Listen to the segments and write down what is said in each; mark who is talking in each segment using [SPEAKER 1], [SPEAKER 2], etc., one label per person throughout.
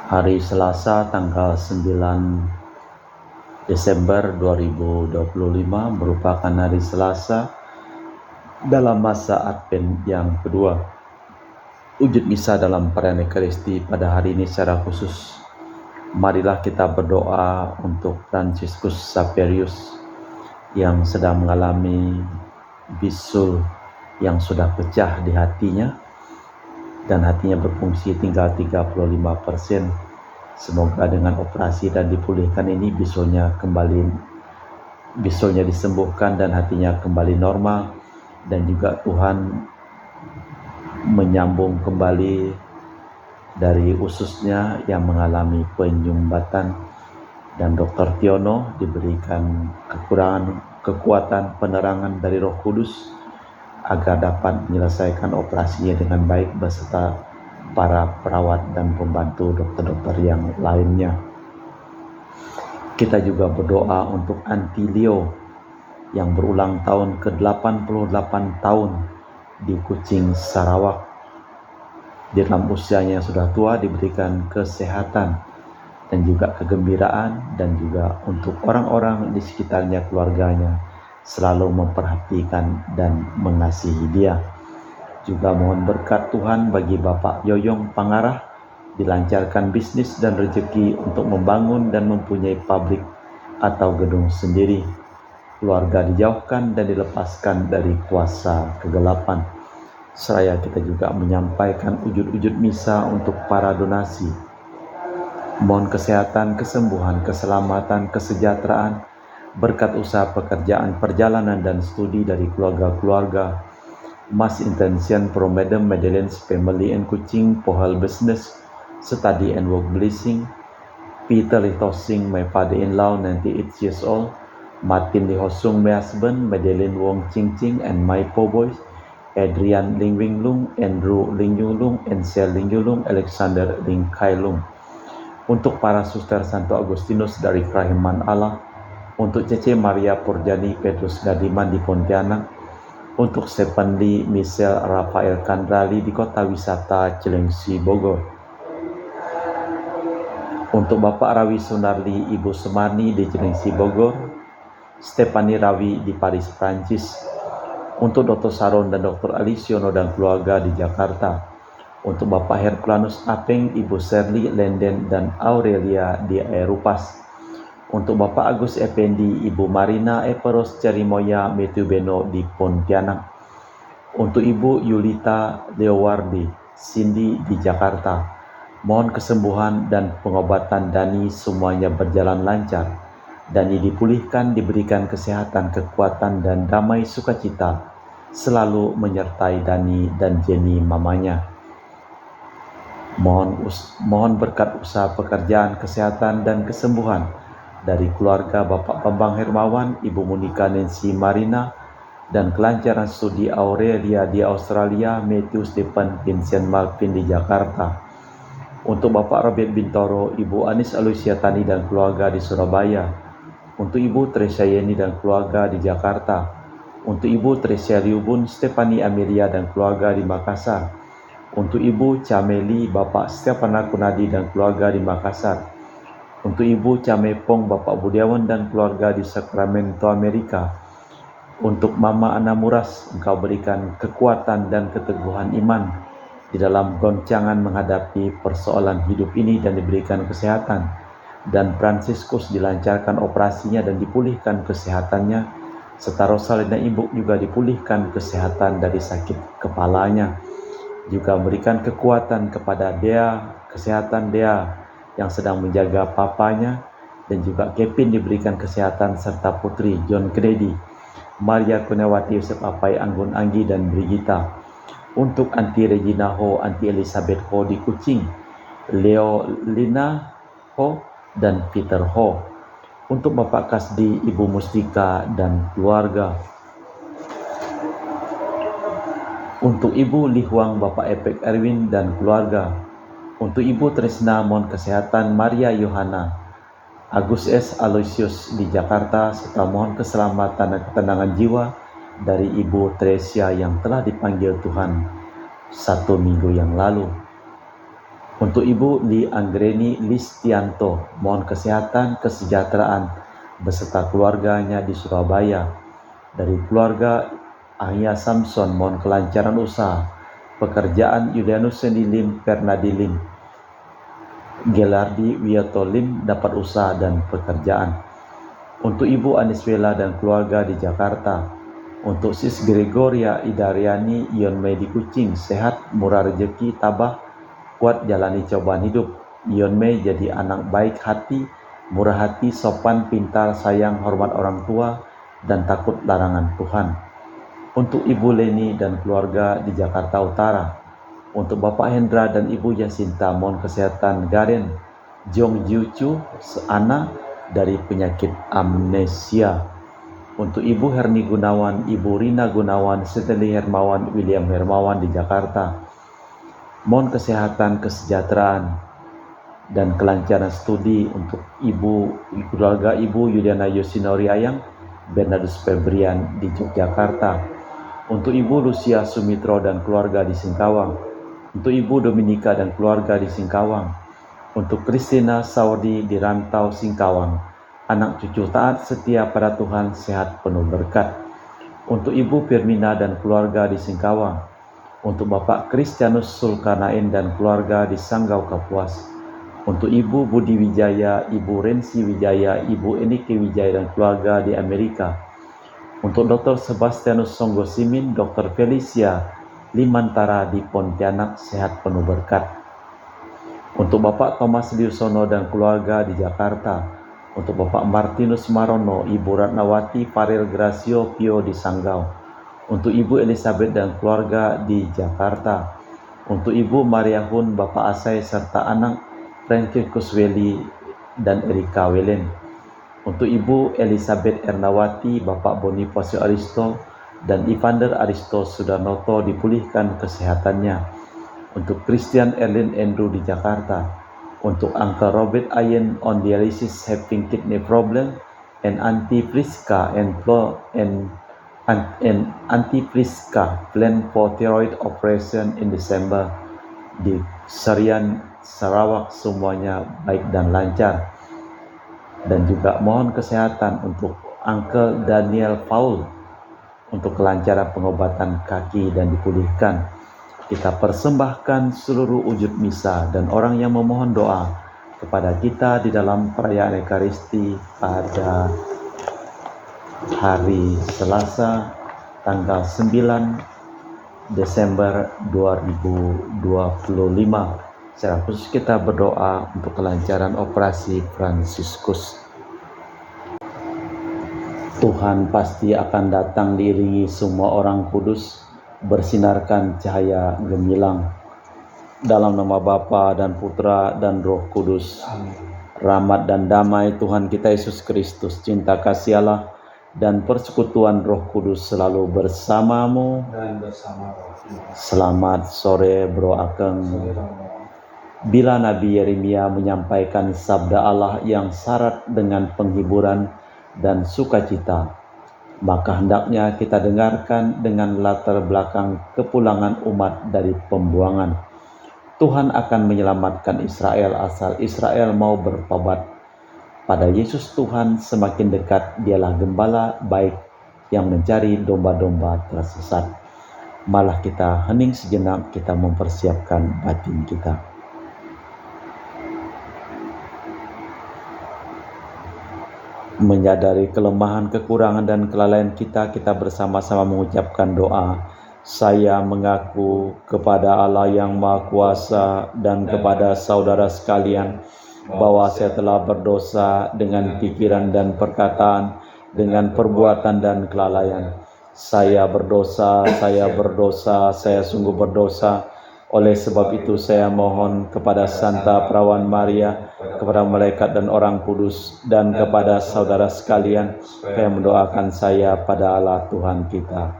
[SPEAKER 1] Hari Selasa tanggal 9 Desember 2025 merupakan hari Selasa dalam masa Advent yang kedua. Wujud misa dalam perayaan Ekaristi pada hari ini secara khusus. Marilah kita berdoa untuk Fransiskus Xaverius yang sedang mengalami bisul yang sudah pecah di hatinya dan hatinya berfungsi tinggal 35%. Semoga dengan operasi dan dipulihkan ini bisulnya disembuhkan dan hatinya kembali normal, dan juga Tuhan menyambung kembali dari ususnya yang mengalami penyumbatan, dan Dr. Tiono diberikan kekuatan penerangan dari Roh Kudus agar dapat menyelesaikan operasinya dengan baik beserta para perawat dan pembantu dokter-dokter yang lainnya. Kita juga berdoa untuk Aunty Leo yang berulang tahun ke-88 tahun di Kuching, Sarawak. Di dalam usianya yang sudah tua diberikan kesehatan dan juga kegembiraan, dan juga untuk orang-orang di sekitarnya, keluarganya, selalu memperhatikan dan mengasihi dia. Juga mohon berkat Tuhan bagi Bapak Yoyong Pangarah, dilancarkan bisnis dan rezeki untuk membangun dan mempunyai pabrik atau gedung sendiri. Keluarga dijauhkan dan dilepaskan dari kuasa kegelapan. Seraya kita juga menyampaikan wujud-wujud misa untuk para donasi. Mohon kesehatan, kesembuhan, keselamatan, kesejahteraan, berkat usaha pekerjaan, perjalanan, dan studi dari keluarga-keluarga Mas Intention from Madam Madeleine's family and Kuching for her business, study and work blessing. Peter Lee Tosing, my father-in-law, 98 years old. Martin Lee Hosung, my husband. Madeleine Wong Ching Ching and my four boys. Adrian Ling Wing Lung, Andrew Ling Yu Lung, and Sel Ling Yu Lung, Alexander Ling Kai Lung. Untuk para suster Santo Agustinus dari Kerahiman Allah. Untuk Cece Maria Purjani Petrus Gadiman di Pontianak. Untuk Stephen Lee Michelle Rafael Kandrali di Kota Wisata Cilengsi, Bogor. Untuk Bapak Rawi Sunarli, Ibu Semarni di Cilengsi, Bogor. Stephanie Rawi di Paris, Prancis. Untuk Dr. Saron dan Dr. Alisiono dan keluarga di Jakarta. Untuk Bapak Herculanus Apeng, Ibu Shirley Lenden dan Aurelia di Erupas. Untuk Bapak Agus Effendi, Ibu Marina Eperos Cerimoya Metubeno di Pontianak. Untuk Ibu Yulita Leowardi Cindy di Jakarta. Mohon kesembuhan dan pengobatan Dani semuanya berjalan lancar. Dani dipulihkan, diberikan kesehatan, kekuatan, dan damai sukacita selalu menyertai Dani dan Jenny mamanya. Mohon berkat usaha pekerjaan, kesehatan, dan kesembuhan dari keluarga Bapak Bambang Hermawan, Ibu Monika Nancy Marina, dan kelancaran studi Aurelia di Australia, Matthew Stephen Vincent Malvin di Jakarta. Untuk Bapak Robert Bintoro, Ibu Anis Alusia Tani dan keluarga di Surabaya. Untuk Ibu Teresa Yeni dan keluarga di Jakarta. Untuk Ibu Tresia Liubun, Stephanie Amelia dan keluarga di Makassar. Untuk Ibu Cameli, Bapak Stefana Kunadi dan keluarga di Makassar. Untuk Ibu Camepong, Bapak Budiawan dan keluarga di Sacramento, Amerika. Untuk Mama Ana Muras, Engkau berikan kekuatan dan keteguhan iman di dalam goncangan menghadapi persoalan hidup ini dan diberikan kesehatan. Dan Fransiskus dilancarkan operasinya dan dipulihkan kesehatannya, serta Rosalina Ibu juga dipulihkan kesehatan dari sakit kepalanya. Juga memberikan kekuatan kepada Dea, kesehatan Dea yang sedang menjaga papanya, dan juga Kevin diberikan kesehatan, serta putri John Kennedy, Maria Kunewati, Yosef Apai, Anggun Anggi, dan Brigita. Untuk Aunty Regina Ho, Aunty Elizabeth Ho di Kuching, Leo Lina Ho, dan Peter Ho. Untuk Bapak Kasdi, Ibu Mustika, dan keluarga. Untuk Ibu Li Huang, Bapak Epek Erwin, dan keluarga. Untuk Ibu Tresna, mohon kesehatan Maria Yohana, Agus S. Aloysius di Jakarta, serta mohon keselamatan dan ketenangan jiwa dari Ibu Tresia yang telah dipanggil Tuhan 1 minggu yang lalu. Untuk Ibu Li Anggreni Listianto, mohon kesehatan, kesejahteraan beserta keluarganya di Surabaya. Dari keluarga Ahya Samson, mohon kelancaran usaha, pekerjaan. Yulianus Sendilim Pernadilim, Gelardi Wiatolim dapat usaha dan pekerjaan. Untuk Ibu Aniswela dan keluarga di Jakarta. Untuk Sis Gregoria Idariani Ion Mei di Kucing, sehat, murah rezeki, tabah, kuat jalani cobaan hidup. Ion Mei jadi anak baik hati, murah hati, sopan, pintar, sayang, hormat orang tua, dan takut larangan Tuhan. Untuk Ibu Leni dan keluarga di Jakarta Utara. Untuk Bapak Hendra dan Ibu Jasinta, mohon kesehatan Garen Jong Jiucu Ana dari penyakit amnesia. Untuk Ibu Herni Gunawan, Ibu Rina Gunawan, Stanley Hermawan, William Hermawan di Jakarta. Mohon kesehatan, kesejahteraan, dan kelancaran studi untuk keluarga Ibu Yuliana Yosinori Ayang, Bernardus Febrian di Yogyakarta. Untuk Ibu Lucia Sumitro dan keluarga di Singkawang. Untuk Ibu Dominika dan keluarga di Singkawang. Untuk Christina Saudi di Rantau Singkawang. Anak cucu taat setia pada Tuhan, sehat penuh berkat. Untuk Ibu Firmina dan keluarga di Singkawang. Untuk Bapak Kristianus Sulkarnain dan keluarga di Sanggau Kapuas. Untuk Ibu Budi Wijaya, Ibu Rensi Wijaya, Ibu Enike Wijaya dan keluarga di Amerika. Untuk Dr. Sebastianus Songgo Simin, Dr. Felicia Limantara di Pontianak, sehat penuh berkat. Untuk Bapak Thomas Liusono dan keluarga di Jakarta. Untuk Bapak Martinus Marono, Ibu Ratnawati Faril Gracio Pio di Sanggau. Untuk Ibu Elizabeth dan keluarga di Jakarta. Untuk Ibu Maria Hun, Bapak Asai serta anak Franciscus Weli dan Erika Welen. Untuk Ibu Elizabeth Ernawati, Bapak Bonifacio Aristo dan Evander Aristo Sudanoto dipulihkan kesehatannya. Untuk Christian Erlin Andrew di Jakarta. Untuk Uncle Robert Ayen on dialysis having kidney problem and Auntie Priska and Auntie Priska plan for thyroid operation in December di Serian Sarawak, semuanya baik dan lancar. Dan juga mohon kesehatan untuk Uncle Daniel Paul untuk kelancaran pengobatan kaki dan dipulihkan. Kita persembahkan seluruh wujud misa dan orang yang memohon doa kepada kita di dalam perayaan Ekaristi pada hari Selasa tanggal 9 Desember 2025. Secara khusus kita berdoa untuk kelancaran operasi Fransiskus. Tuhan pasti akan datang diiringi semua orang kudus, bersinarkan cahaya gemilang. Dalam nama Bapa dan Putra dan Roh Kudus. Amin. Rahmat dan damai Tuhan kita Yesus Kristus, cinta kasih Allah, dan persekutuan Roh Kudus selalu bersamamu dan bersama rohmu. Selamat sore Bro Akeng. Bila Nabi Yeremia menyampaikan sabda Allah yang syarat dengan penghiburan dan sukacita, maka hendaknya kita dengarkan dengan latar belakang kepulangan umat dari pembuangan. Tuhan akan menyelamatkan Israel asal Israel mau bertobat. Pada Yesus Tuhan semakin dekat, dialah gembala baik yang mencari domba-domba tersesat. Malah kita hening sejenak, kita mempersiapkan batin kita. Menyadari kelemahan, kekurangan, dan kelalaian kita bersama-sama mengucapkan doa. Saya mengaku kepada Allah yang Maha Kuasa dan kepada saudara sekalian bahwa saya telah berdosa dengan pikiran dan perkataan, dengan perbuatan dan kelalaian. Saya berdosa, saya sungguh berdosa. Oleh sebab itu saya mohon kepada Santa Perawan Maria, kepada malaikat dan orang kudus, dan kepada saudara sekalian supaya mendoakan saya pada Allah Tuhan kita.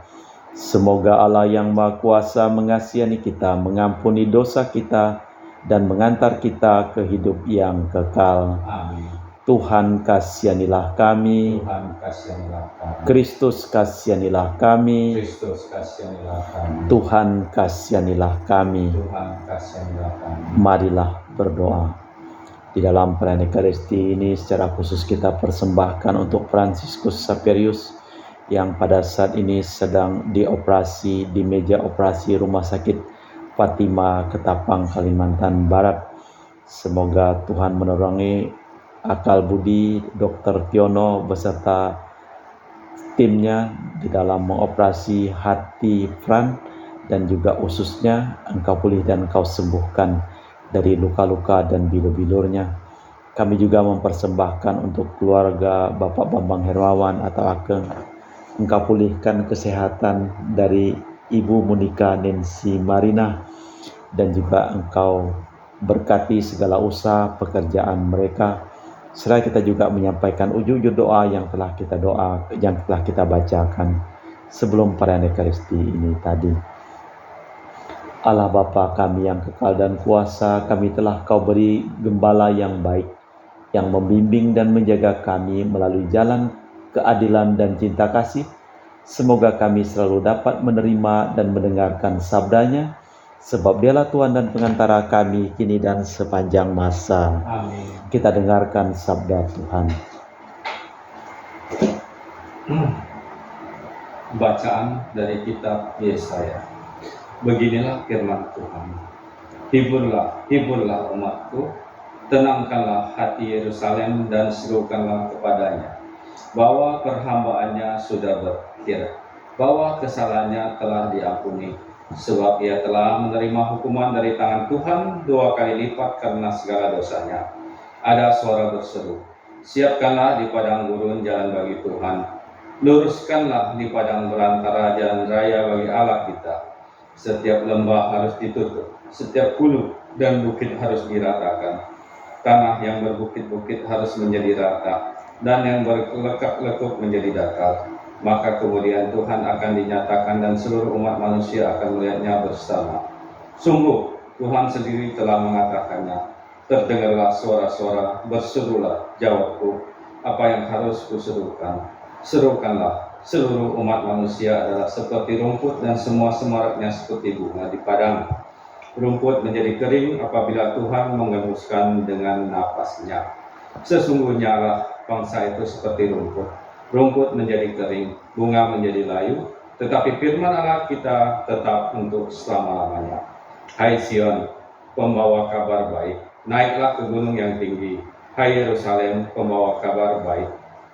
[SPEAKER 1] Semoga Allah yang Maha Kuasa mengasihani kita, mengampuni dosa kita, dan mengantar kita ke hidup yang kekal. Amin. Tuhan kasihanilah kami.
[SPEAKER 2] Tuhan kasihanilah kami.
[SPEAKER 1] Kristus kasihanilah kami.
[SPEAKER 2] Kristus kasihanilah kami.
[SPEAKER 1] Tuhan kasihanilah kami.
[SPEAKER 2] Tuhan kasihanilah kami.
[SPEAKER 1] Marilah berdoa. Di dalam perayaan Ekaristi ini secara khusus kita persembahkan untuk Fransiskus Xaverius yang pada saat ini sedang dioperasi di meja operasi Rumah Sakit Fatima Ketapang, Kalimantan Barat. Semoga Tuhan menerangi akal budi Dr. Tiono beserta timnya di dalam mengoperasi hati Fran, dan juga ususnya Engkau pulih dan Engkau sembuhkan dari luka-luka dan bilur-bilurnya. Kami juga mempersembahkan untuk keluarga Bapak Bambang Hermawan atau Ageng. Engkau pulihkan kesehatan dari Ibu Monika Nancy Marina, dan juga Engkau berkati segala usaha pekerjaan mereka. Serta kita juga menyampaikan ujung-ujung doa yang telah kita bacakan sebelum perayaan Ekaristi ini tadi. Allah Bapa kami yang kekal dan kuasa, kami telah Kau beri gembala yang baik, yang membimbing dan menjaga kami melalui jalan keadilan dan cinta kasih. Semoga kami selalu dapat menerima dan mendengarkan sabdanya, sebab Dialah Tuhan dan pengantara kami kini dan sepanjang masa.
[SPEAKER 2] Amin.
[SPEAKER 1] Kita dengarkan sabda Tuhan.
[SPEAKER 2] Bacaan dari kitab Yesaya. Beginilah firman Tuhan. Hiburlah umatku, tenangkanlah hati Yerusalem dan serukanlah kepadanya, bahwa perhambaannya sudah berakhir, bahwa kesalahannya telah diampuni, sebab ia telah menerima hukuman dari tangan Tuhan 2 kali lipat karena segala dosanya. Ada suara berseru, siapkanlah di padang gurun jalan bagi Tuhan, luruskanlah di padang belantara jalan raya bagi Allah kita. Setiap lembah harus ditutup, setiap gunung dan bukit harus diratakan. Tanah yang berbukit-bukit harus menjadi rata, dan yang berlekak-lekuk menjadi datar. Maka kemudian Tuhan akan dinyatakan dan seluruh umat manusia akan melihatnya bersama. Sungguh Tuhan sendiri telah mengatakannya. Terdengarlah suara-suara, berserulah, jawabku, apa yang harus kuserukan? Serukanlah. Seluruh umat manusia adalah seperti rumput dan semua semaraknya seperti bunga di padang. Rumput menjadi kering apabila Tuhan menghembuskan dengan napasnya. Sesungguhnya lah bangsa itu seperti rumput. Rumput menjadi kering, bunga menjadi layu, tetapi firman Allah kita tetap untuk selama-lamanya. Hai Sion, pembawa kabar baik, naiklah ke gunung yang tinggi. Hai Yerusalem, pembawa kabar baik,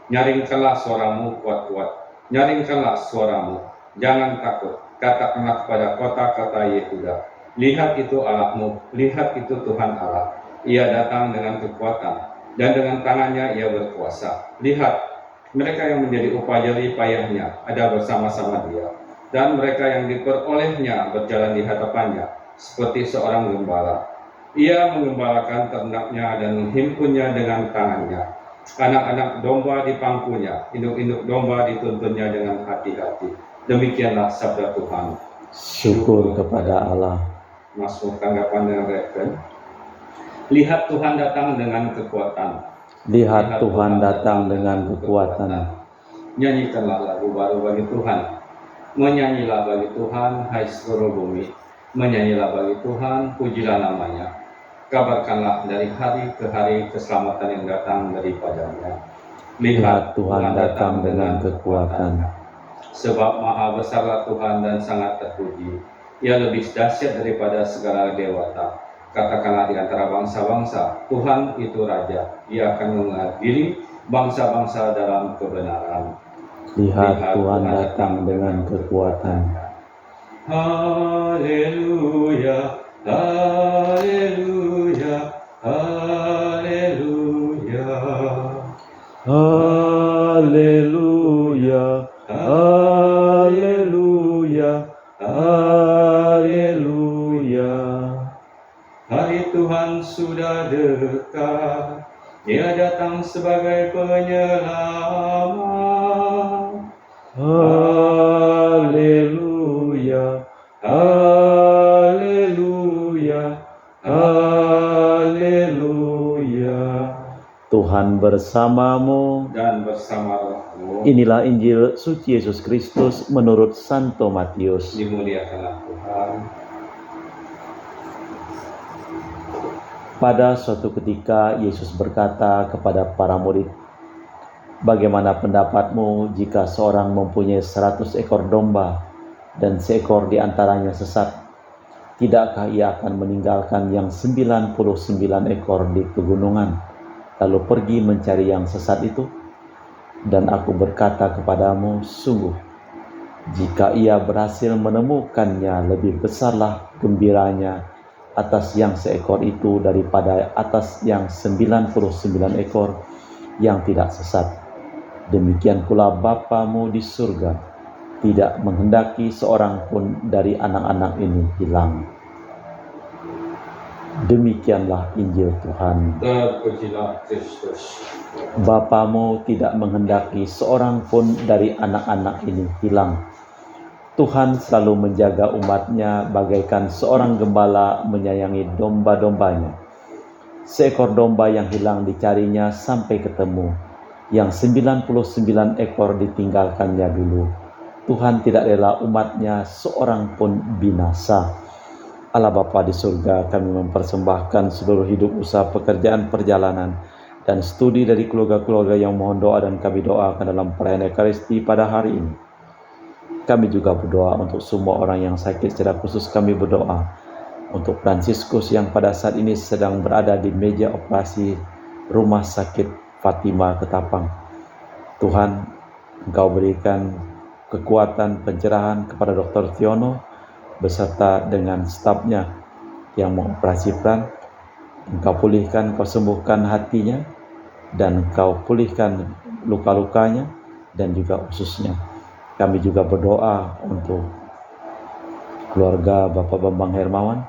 [SPEAKER 2] nyaringkanlah suaramu kuat-kuat. Nyaringkanlah suaramu, jangan takut, katakanlah kepada kota-kota Yehuda, lihat itu Allahmu, lihat itu Tuhan Allah, ia datang dengan kekuatan, dan dengan tangannya ia berkuasa. Lihat, mereka yang menjadi upah jerih payahnya ada bersama-sama dia, dan mereka yang diperolehnya berjalan di hadapannya, seperti seorang gembala. Ia mengembalakan ternaknya dan menghimpunnya dengan tangannya. Anak-anak domba di pangkunya, induk-induk domba dituntunnya dengan hati-hati. Demikianlah sabda Tuhan.
[SPEAKER 1] Syukur kepada Allah.
[SPEAKER 2] Masuk tanggapan dengan Reven. Lihat Tuhan datang dengan kekuatan.
[SPEAKER 1] Lihat Tuhan datang dengan kekuatan.
[SPEAKER 2] Nyanyikanlah lagu baru bagi Tuhan. Menyanyilah bagi Tuhan, hai seluruh bumi. Menyanyilah bagi Tuhan, pujilah namanya. Kabarkanlah dari hari ke hari keselamatan yang datang daripadanya.
[SPEAKER 1] Lihat Tuhan datang dengan kekuatan.
[SPEAKER 2] Sebab maha besarlah Tuhan dan sangat terpuji. Ia lebih dahsyat daripada segala dewata. Katakanlah di antara bangsa-bangsa, Tuhan itu Raja. Ia akan mengadili bangsa-bangsa dalam kebenaran.
[SPEAKER 1] Lihat Tuhan datang dengan kekuatan.
[SPEAKER 2] Haleluya, haleluya, haleluya.
[SPEAKER 1] Haleluya, haleluya, haleluya.
[SPEAKER 2] Hari Tuhan sudah dekat, Dia datang sebagai penyelamat.
[SPEAKER 1] Haleluya, haleluya, haleluya. Tuhan bersamamu.
[SPEAKER 2] dan bersama rohmu.
[SPEAKER 1] Inilah Injil suci Yesus Kristus menurut Santo Matius.
[SPEAKER 2] Dimuliakanlah Tuhan.
[SPEAKER 1] Pada suatu ketika Yesus berkata kepada para murid, "Bagaimana pendapatmu jika seorang mempunyai 100 ekor domba dan seekor di antaranya sesat? Tidakkah ia akan meninggalkan yang 99 ekor di pegunungan, lalu pergi mencari yang sesat itu? Dan aku berkata kepadamu, sungguh, jika ia berhasil menemukannya, lebih besarlah gembiranya atas yang seekor itu daripada atas yang 99 ekor yang tidak sesat. Demikian pula Bapamu di surga tidak menghendaki seorang pun dari anak-anak ini hilang." Demikianlah Injil Tuhan.
[SPEAKER 2] Terpujilah Kristus.
[SPEAKER 1] Bapamu tidak menghendaki seorang pun dari anak-anak ini hilang. Tuhan selalu menjaga umatnya bagaikan seorang gembala menyayangi domba-dombanya. Seekor domba yang hilang dicarinya sampai ketemu. Yang 99 ekor ditinggalkannya dulu. Tuhan tidak rela umatnya seorang pun binasa. Allah Bapa di surga, kami mempersembahkan seluruh hidup, usaha, pekerjaan, perjalanan, dan studi dari keluarga-keluarga yang mohon doa dan kami doakan dalam perayaan Ekaristi pada hari ini. Kami juga berdoa untuk semua orang yang sakit, secara khusus kami berdoa untuk Fransiskus yang pada saat ini sedang berada di meja operasi Rumah Sakit Fatima Ketapang. Tuhan, Engkau berikan kekuatan pencerahan kepada Dr. Tiono beserta dengan stafnya yang mengoperasikan. Engkau pulihkan, Engkau sembuhkan hatinya, dan Engkau pulihkan luka-lukanya dan juga ususnya. Kami juga berdoa untuk keluarga Bapak Bambang Hermawan.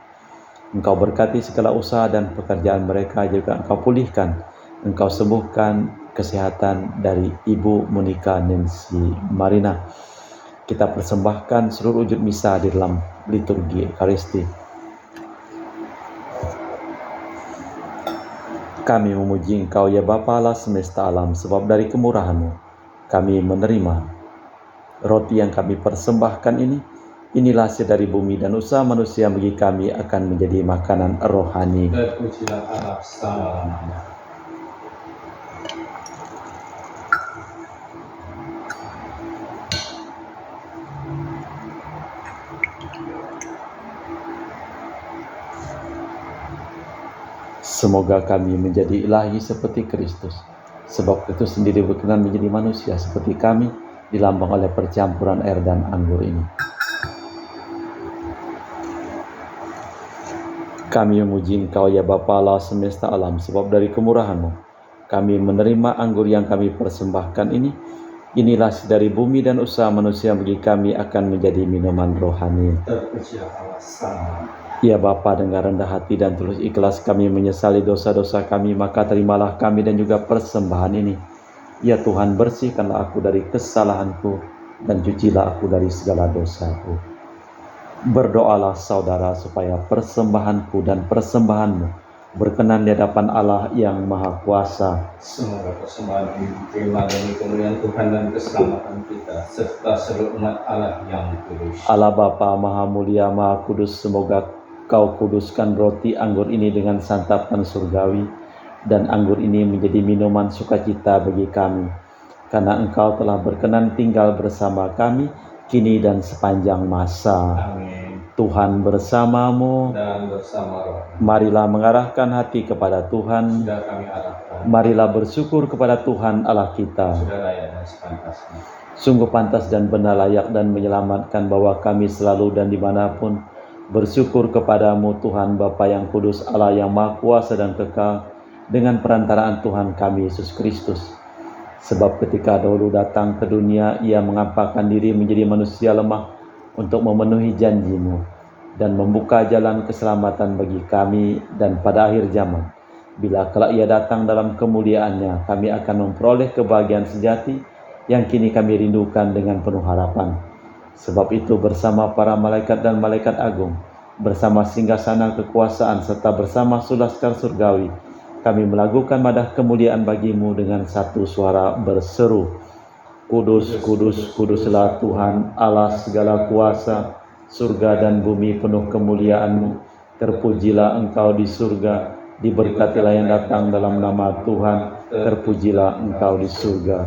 [SPEAKER 1] Engkau berkati segala usaha dan pekerjaan mereka, juga Engkau pulihkan, Engkau sembuhkan kesehatan dari Ibu Monica Nancy Marina. Kita persembahkan seluruh wujud misa di dalam liturgi Ekaristi. Kami memuji Engkau ya Bapa Allah semesta alam, sebab dari kemurahan-Mu kami menerima roti yang kami persembahkan ini. Inilah hasil dari bumi dan usaha manusia bagi kami akan menjadi makanan rohani.
[SPEAKER 2] Terpujilah Allah selama-lamanya.
[SPEAKER 1] Semoga kami menjadi ilahi seperti Kristus, sebab Kristus sendiri berkenan menjadi manusia seperti kami, dilambang oleh percampuran air dan anggur ini. Kami memuji Engkau ya Bapa Allah semesta alam, sebab dari kemurahan-Mu kami menerima anggur yang kami persembahkan ini. Inilah dari bumi dan usaha manusia bagi kami akan menjadi minuman rohani.
[SPEAKER 2] Terpujilah Allah selama-lamanya.
[SPEAKER 1] Ya Bapa, dengan rendah hati dan tulus ikhlas kami menyesali dosa-dosa kami, maka terimalah kami dan juga persembahan ini. Ya Tuhan, bersihkanlah aku dari kesalahanku dan cucilah aku dari segala dosaku. Berdoalah saudara supaya persembahanku dan persembahanmu berkenan di hadapan Allah yang Maha Kuasa.
[SPEAKER 2] Semoga persembahan ini diterima demi kemuliaan Tuhan dan keselamatan kita, serta seluruh umat Allah yang kudus.
[SPEAKER 1] Allah Bapa Maha Mulia, Maha Kudus, semoga Kau kuduskan roti anggur ini dengan santapan surgawi, dan anggur ini menjadi minuman sukacita bagi kami, karena Engkau telah berkenan tinggal bersama kami, kini dan sepanjang masa.
[SPEAKER 2] Amin.
[SPEAKER 1] Tuhan bersamamu.
[SPEAKER 2] Dan bersama roh.
[SPEAKER 1] Marilah mengarahkan hati kepada Tuhan.
[SPEAKER 2] Sudah kami arahkan.
[SPEAKER 1] Marilah bersyukur kepada Tuhan Allah kita.
[SPEAKER 2] Sudah layak dan sepantasnya.
[SPEAKER 1] Sungguh pantas dan benar, layak dan menyelamatkan bahwa kami selalu dan dimanapun bersyukur kepadamu Tuhan Bapa yang kudus, Allah yang Maha Kuasa dan kekal, dengan perantaraan Tuhan kami Yesus Kristus. Sebab ketika dahulu datang ke dunia, Ia mengampakkan diri menjadi manusia lemah untuk memenuhi janji-Mu dan membuka jalan keselamatan bagi kami. Dan pada akhir zaman, bila kelak Ia datang dalam kemuliaan-Nya, kami akan memperoleh kebahagiaan sejati yang kini kami rindukan dengan penuh harapan. Sebab itu bersama para malaikat dan malaikat agung, bersama singgasana kekuasaan serta bersama sulaskar surgawi, kami melakukan madah kemuliaan bagi-Mu dengan satu suara berseru, Kudus, kudus, kuduslah Tuhan Allah segala kuasa, surga dan bumi penuh kemuliaan-Mu. Terpujilah Engkau di surga, diberkatilah yang datang dalam nama Tuhan, terpujilah Engkau di surga.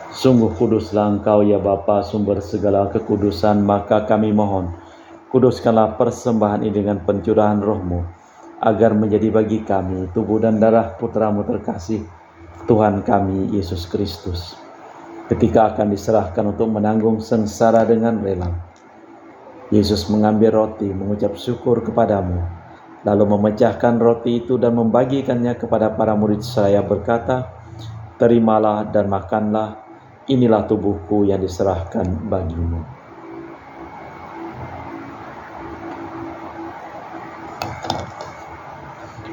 [SPEAKER 1] Sungguh kuduslah Engkau ya Bapa, sumber segala kekudusan, maka kami mohon, kuduskanlah persembahan ini dengan pencurahan Roh-Mu, agar menjadi bagi kami tubuh dan darah Putra-Mu terkasih, Tuhan kami Yesus Kristus. Ketika akan diserahkan untuk menanggung sengsara dengan rela, Yesus mengambil roti, mengucap syukur kepadamu, lalu memecahkan roti itu dan membagikannya kepada para murid saya berkata, terimalah dan makanlah, inilah tubuhku yang diserahkan bagimu.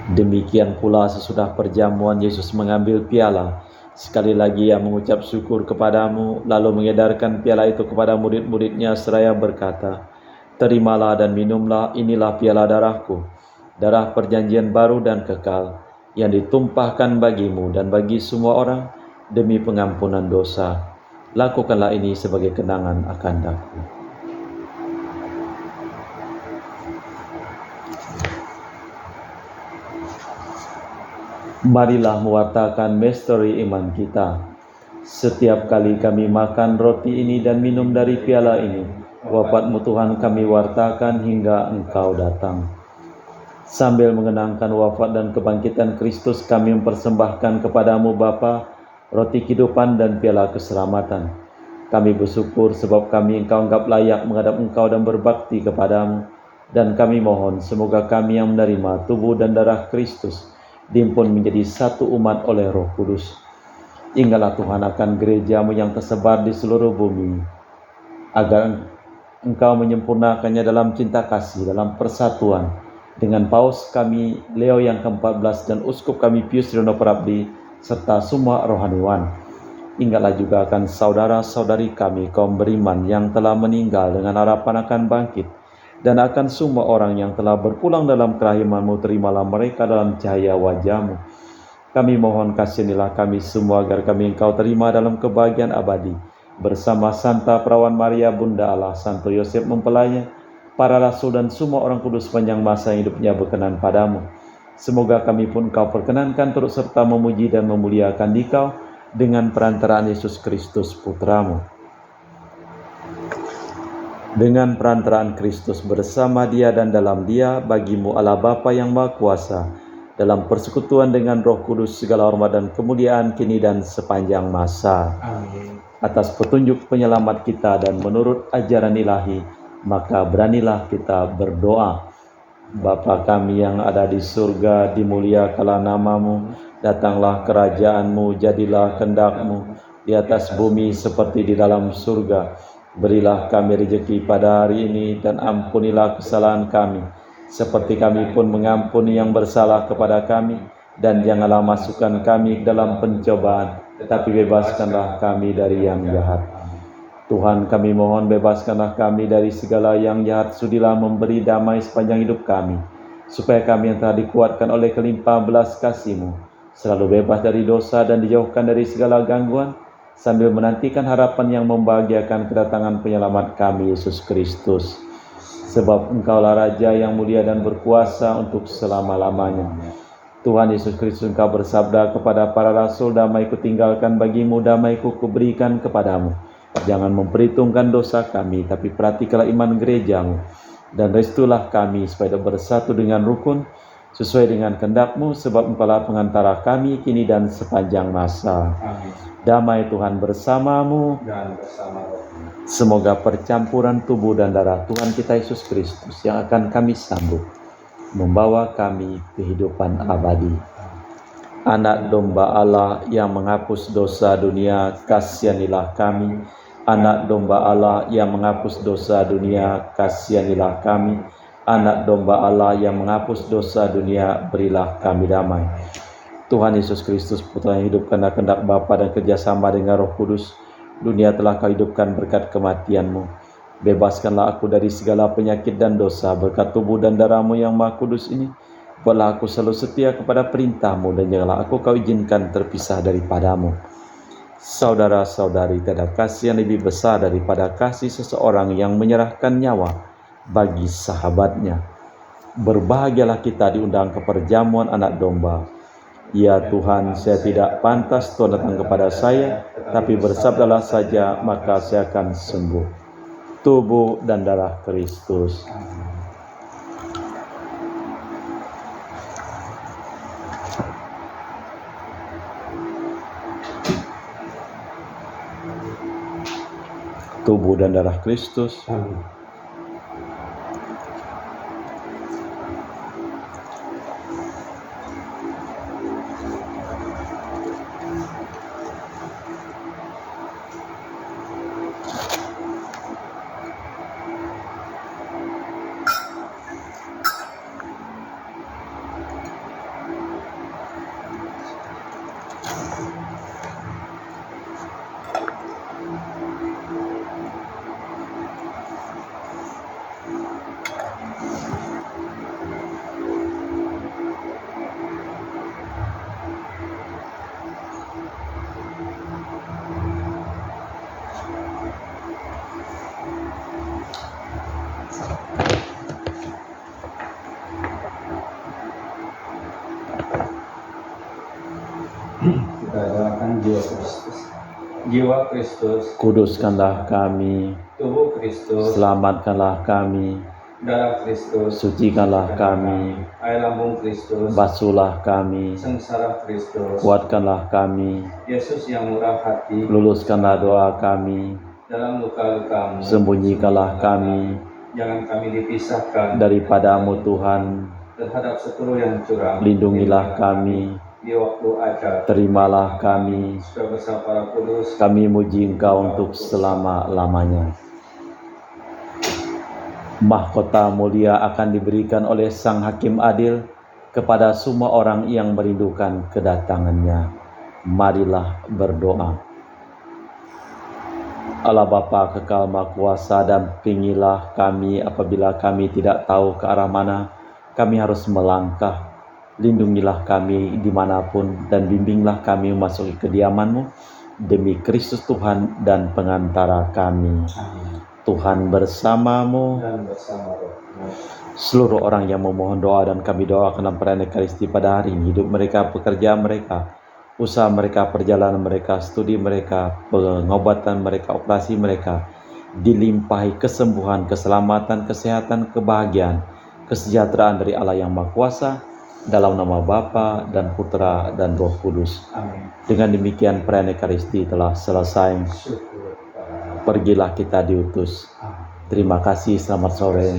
[SPEAKER 1] Demikian pula sesudah perjamuan Yesus mengambil piala. Sekali lagi ia mengucap syukur kepadamu, lalu mengedarkan piala itu kepada murid-muridnya seraya berkata, terimalah dan minumlah, inilah piala darahku, darah perjanjian baru dan kekal, yang ditumpahkan bagimu dan bagi semua orang demi pengampunan dosa. Lakukanlah ini sebagai kenangan akan aku. Marilah mewartakan misteri iman kita. Setiap kali kami makan roti ini dan minum dari piala ini, wafat-Mu Tuhan kami wartakan hingga Engkau datang. Sambil mengenangkan wafat dan kebangkitan Kristus, kami mempersembahkan kepadamu Bapa, roti kehidupan dan piala keselamatan. Kami bersyukur sebab kami Engkau anggap layak menghadap Engkau dan berbakti kepadamu. Dan kami mohon semoga kami yang menerima tubuh dan darah Kristus dihimpun menjadi satu umat oleh Roh Kudus. Ingatlah Tuhan akan gereja-Mu yang tersebar di seluruh bumi, agar Engkau menyempurnakannya dalam cinta kasih, dalam persatuan dengan Paus kami Leo yang ke-14 dan Uskup kami Pius Riono Prabdi, serta semua rohaniwan. Ingatlah juga akan saudara-saudari kami kaum beriman yang telah meninggal dengan harapan akan bangkit, dan akan semua orang yang telah berpulang dalam kerahiman-Mu, terimalah mereka dalam cahaya wajah-Mu. Kami mohon kasihanilah kami semua agar kami Engkau terima dalam kebahagiaan abadi, bersama Santa Perawan Maria Bunda Allah, Santo Yosef mempelainya, para rasul dan semua orang kudus sepanjang masa yang hidupnya berkenan padamu. Semoga kami pun Engkau perkenankan turut serta memuji dan memuliakan Dikau dengan perantaraan Yesus Kristus Putra-Mu. Dengan perantaraan Kristus bersama Dia dan dalam Dia, bagi-Mu Allah Bapa yang Maha Kuasa, dalam persekutuan dengan Roh Kudus segala hormat dan kemuliaan kini dan sepanjang masa.
[SPEAKER 2] Amin.
[SPEAKER 1] Atas petunjuk penyelamat kita dan menurut ajaran ilahi, maka beranilah kita berdoa. Bapa kami yang ada di surga, dimuliakanlah nama-Mu, datanglah kerajaan-Mu, jadilah kehendak-Mu di atas bumi seperti di dalam surga. Berilah kami rezeki pada hari ini, dan ampunilah kesalahan kami, seperti kami pun mengampuni yang bersalah kepada kami. Dan janganlah masukkan kami ke dalam pencobaan, tetapi bebaskanlah kami dari yang jahat. Tuhan, kami mohon bebaskanlah kami dari segala yang jahat. Sudilah memberi damai sepanjang hidup kami, supaya kami yang telah dikuatkan oleh kelimpahan belas kasih-Mu selalu bebas dari dosa dan dijauhkan dari segala gangguan, sambil menantikan harapan yang membahagiakan kedatangan penyelamat kami, Yesus Kristus. Sebab Engkaulah Raja yang mulia dan berkuasa untuk selama-lamanya. Tuhan Yesus Kristus, Engkau bersabda kepada para rasul, damai-Ku tinggalkan bagimu, damai-Ku kuberikan kepadamu. Jangan memperhitungkan dosa kami, tapi perhatikanlah iman gereja-Mu, dan restulah kami supaya bersatu dengan rukun, sesuai dengan kehendak-Mu, sebab Engkaulah pengantara kami kini dan sepanjang masa.
[SPEAKER 2] Amin.
[SPEAKER 1] Damai Tuhan bersamamu,
[SPEAKER 2] Dan bersama Roh.
[SPEAKER 1] semoga percampuran tubuh dan darah Tuhan kita Yesus Kristus yang akan kami sambut membawa kami kehidupan abadi. Anak domba Allah yang menghapus dosa dunia, kasihanilah kami. Anak domba Allah yang menghapus dosa dunia, kasihanilah kami. Anak domba Allah yang menghapus dosa dunia, berilah kami damai. Tuhan Yesus Kristus, Putra yang hidup karena kehendak Bapa dan kerjasama dengan Roh Kudus, dunia telah Kau hidupkan berkat kematian-Mu. Bebaskanlah aku dari segala penyakit dan dosa berkat tubuh dan darah-Mu yang Maha Kudus ini, Buatlah aku selalu setia kepada perintah-Mu dan janganlah aku Kau izinkan terpisah daripadamu. Saudara-saudari, tiada kasih yang lebih besar daripada kasih seseorang yang menyerahkan nyawa bagi sahabatnya. Berbahagialah kita diundang ke perjamuan anak domba. Ya Tuhan, saya tidak pantas Tuhan datang kepada saya, tapi bersabdalah saja, maka saya akan sembuh. Tubuh dan darah Kristus. Tubuh dan darah Kristus.
[SPEAKER 2] Amin. Kita doakan jiwa Kristus. Jiwa Kristus,
[SPEAKER 1] Kuduskanlah kami,
[SPEAKER 2] tubuh Kristus,
[SPEAKER 1] selamatkanlah kami,
[SPEAKER 2] darah Kristus,
[SPEAKER 1] sucikanlah kami,
[SPEAKER 2] air lambung Kristus,
[SPEAKER 1] basuhlah kami,
[SPEAKER 2] sengsara Kristus,
[SPEAKER 1] kuatkanlah kami,
[SPEAKER 2] Yesus yang murah hati,
[SPEAKER 1] luluskanlah doa kami,
[SPEAKER 2] dalam luka-lukamu,
[SPEAKER 1] sembunyikanlah kami
[SPEAKER 2] jangan kami dipisahkan
[SPEAKER 1] daripadamu Tuhan,
[SPEAKER 2] terhadap seteru yang curang,
[SPEAKER 1] lindungilah kami,
[SPEAKER 2] di waktu ajar,
[SPEAKER 1] terimalah kami,
[SPEAKER 2] supaya bersama para kudus,
[SPEAKER 1] kami muji Engkau untuk selama-lamanya. Mahkota mulia akan diberikan oleh Sang Hakim Adil kepada semua orang yang merindukan kedatangannya. Marilah berdoa. Allah Bapa kekal Maha Kuasa, dampingilah kami apabila kami tidak tahu ke arah mana kami harus melangkah. Lindungilah kami dimanapun dan bimbinglah kami memasuki kediaman-Mu demi Kristus Tuhan dan pengantara kami.
[SPEAKER 2] Amin.
[SPEAKER 1] Tuhan bersamamu.
[SPEAKER 2] Dan bersama rohmu.
[SPEAKER 1] Seluruh orang yang memohon doa dan kami doakan dalam perayaan Ekaristi pada hari ini, hidup mereka, pekerjaan mereka, usaha mereka, perjalanan mereka, studi mereka, pengobatan mereka, operasi mereka, dilimpahi kesembuhan, keselamatan, kesehatan, kebahagiaan, kesejahteraan dari Allah yang Maha Kuasa, dalam nama Bapa dan Putra dan Roh Kudus.
[SPEAKER 2] Amin.
[SPEAKER 1] Dengan demikian perayaan Ekaristi telah selesai.
[SPEAKER 2] Syukur kepada Allah.
[SPEAKER 1] Pergilah kita diutus.
[SPEAKER 2] Amin.
[SPEAKER 1] Terima kasih, selamat sore.